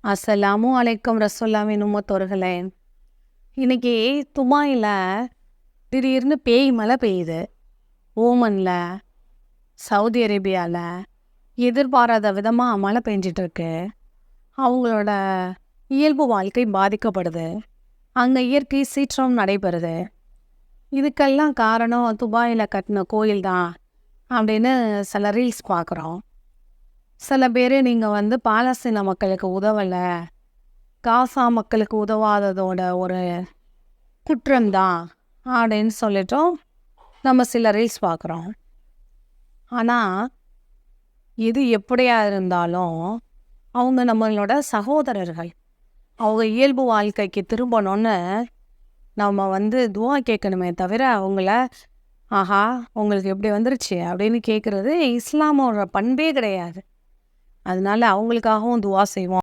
அஸ்ஸலாமு அலைக்கும் ரசூல்லாவின் உம்மத்தோர்களே. இன்னைக்கு துபாயில் திடீர்னு பேய் மழை பெய்யுது. ஓமனில், சவுதி அரேபியாவில் எதிர்பாராத விதமாக மழை பெஞ்சிட்டு இருக்கு. அவங்களோட இயல்பு வாழ்க்கை பாதிக்கப்படுது. அங்கே இயற்கை சீற்றம் நடைபெறுது. இதுக்கெல்லாம் காரணம் துபாயில் கட்டின கோயில் தான் அப்படின்னு சில ரீல்ஸ் பார்க்குறோம். சில பேர் நீங்கள் பாலஸ்தீன மக்களுக்கு உதவலை, காசா மக்களுக்கு உதவாததோட ஒரு குற்றம்தான் அப்படின்னு சொல்லிட்டோம் நம்ம சில ரீல்ஸ் பார்க்குறோம். ஆனால் எது எப்படியா இருந்தாலும் அவங்க நம்மளோட சகோதரர்கள். அவங்க இயல்பு வாழ்க்கைக்கு திரும்பணும்னு நம்ம துவா கேட்கணுமே தவிர அவங்கள ஆஹா உங்களுக்கு எப்படி வந்துருச்சு அப்படின்னு கேட்குறது இஸ்லாமோட பண்பே கிடையாது. அதனால அவங்களுக்காகவும் துவா செய்வோம்.